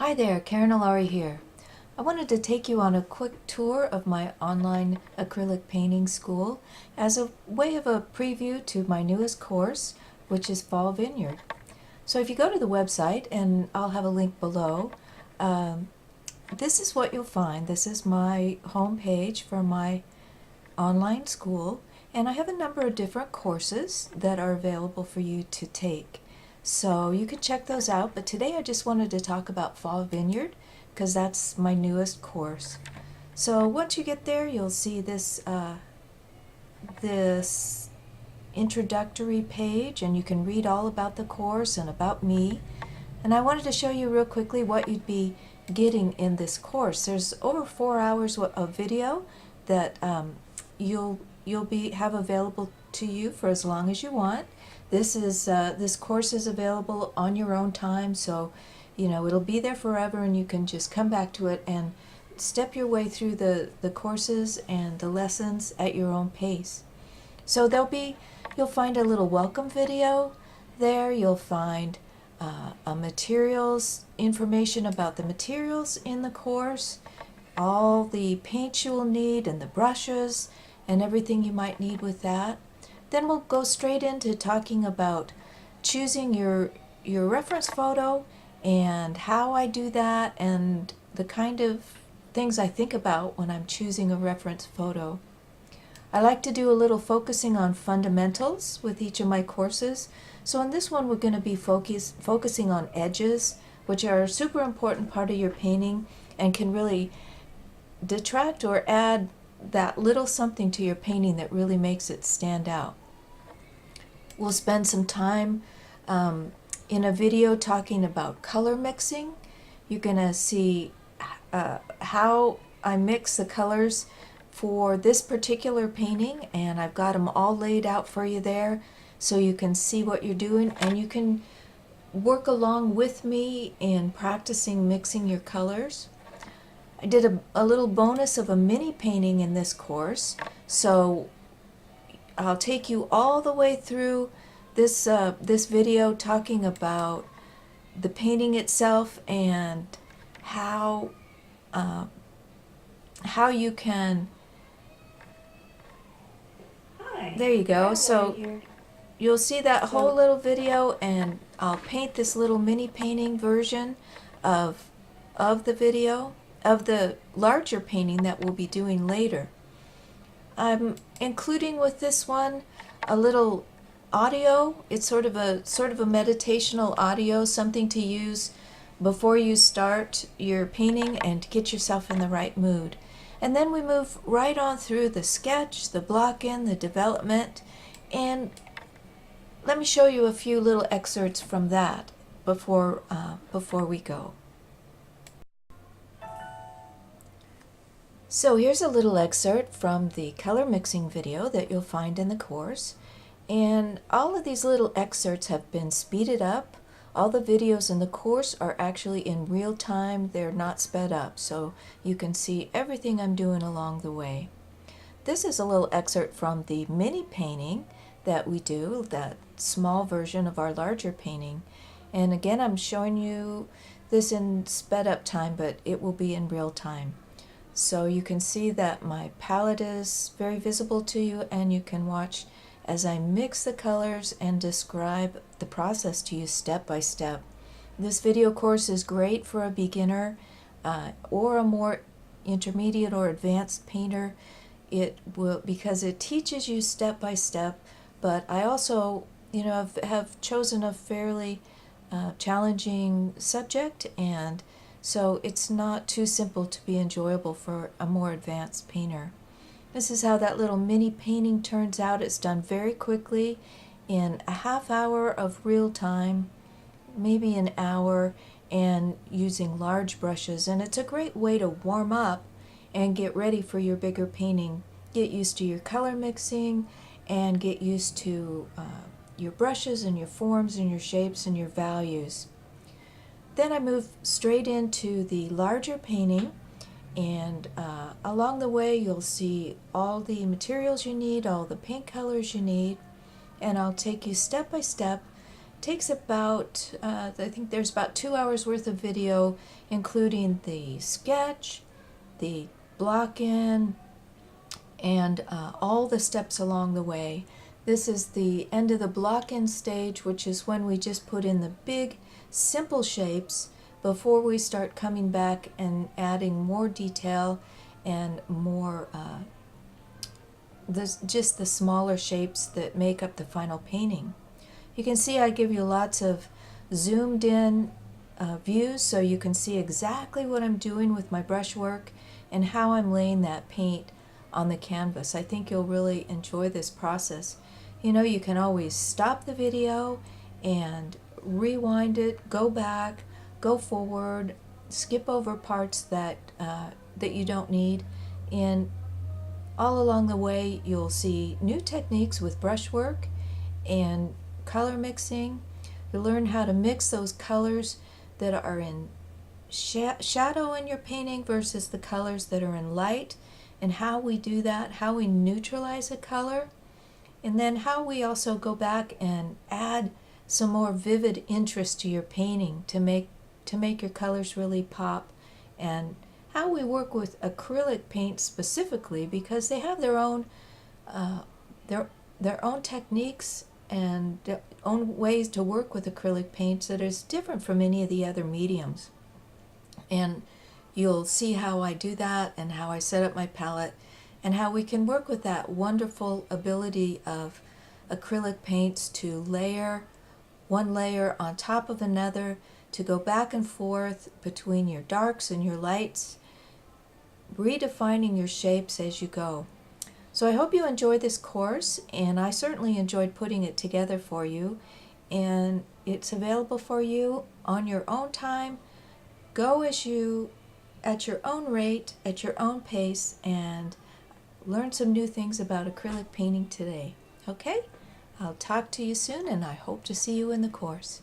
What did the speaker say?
Hi there, Karen Alari here. I wanted to take you on a quick tour of my online acrylic painting school as a way of a preview to my newest course, which is Fall Vineyard. So if you go to the website, and I'll have a link below, this is what you'll find. This is my home page for my online school, and I have a number of different courses that are available for you to take. So you can check those out, but today I just wanted to talk about Fall Vineyard because that's my newest course. So once you get there, you'll see this introductory page, and you can read all about the course and about me. And I wanted to show you real quickly what you'd be getting in this course. There's over 4 hours of video that you'll have available to you for as long as you want. This course is available on your own time, so it'll be there forever, and you can just come back to it and step your way through the courses and the lessons at your own pace. So you'll find a little welcome video there. You'll find a materials information about the materials in the course, all the paints you will need, and the brushes and everything you might need with that. Then we'll go straight into talking about choosing your reference photo and how I do that and the kind of things I think about when I'm choosing a reference photo. I like to do a little focusing on fundamentals with each of my courses. So in this one we're going to be focusing on edges, which are a super important part of your painting and can really detract or add that little something to your painting that really makes it stand out. We'll spend some time in a video talking about color mixing. You're going to see how I mix the colors for this particular painting, and I've got them all laid out for you there so you can see what you're doing, and you can work along with me in practicing mixing your colors. I did a little bonus of a mini painting in this course, so I'll take you all the way through this video talking about the painting itself and how you can. Hi. There you go. So you'll see that whole little video, and I'll paint this little mini painting version of the video of the larger painting that we'll be doing later. I'm including with this one a little audio. It's sort of a meditational audio, something to use before you start your painting and to get yourself in the right mood. And then we move right on through the sketch, the block-in, the development, and let me show you a few little excerpts from that before we go. So here's a little excerpt from the color mixing video that you'll find in the course. And all of these little excerpts have been speeded up. All the videos in the course are actually in real time. They're not sped up, so you can see everything I'm doing along the way. This is a little excerpt from the mini painting that we do, that small version of our larger painting. And again, I'm showing you this in sped up time, but it will be in real time. So you can see that my palette is very visible to you, and you can watch as I mix the colors and describe the process to you step by step. This video course is great for a beginner or a more intermediate or advanced painter. Because it teaches you step by step, but I also have chosen a fairly challenging subject, and so it's not too simple to be enjoyable for a more advanced painter. This is how that little mini painting turns out. It's done very quickly in a half hour of real time, maybe an hour, and using large brushes. And it's a great way to warm up and get ready for your bigger painting. Get used to your color mixing and get used to your brushes and your forms and your shapes and your values. Then I move straight into the larger painting, and along the way you'll see all the materials you need, all the paint colors you need, and I'll take you step by step takes about, I think there's about 2 hours worth of video, including the sketch, the block-in, and all the steps along the way. This is the end of the block-in stage, which is when we just put in the big, simple shapes before we start coming back and adding more detail and more just the smaller shapes that make up the final painting. You can see I give you lots of zoomed in views so you can see exactly what I'm doing with my brushwork and how I'm laying that paint on the canvas. I think you'll really enjoy this process. You know, you can always stop the video and rewind it, go back, go forward, skip over parts that you don't need, and all along the way you'll see new techniques with brushwork and color mixing. You'll learn how to mix those colors that are in shadow in your painting versus the colors that are in light, and how we do that, how we neutralize a color, and then how we also go back and add some more vivid interest to your painting to make your colors really pop, and how we work with acrylic paint specifically because they have their own techniques and their own ways to work with acrylic paints that is different from any of the other mediums. And you'll see how I do that and how I set up my palette and how we can work with that wonderful ability of acrylic paints to layer one layer on top of another, to go back and forth between your darks and your lights, redefining your shapes as you go. So I hope you enjoyed this course, and I certainly enjoyed putting it together for you, and it's available for you on your own time. Go at your own rate, at your own pace, and learn some new things about acrylic painting today. Okay? I'll talk to you soon, and I hope to see you in the course.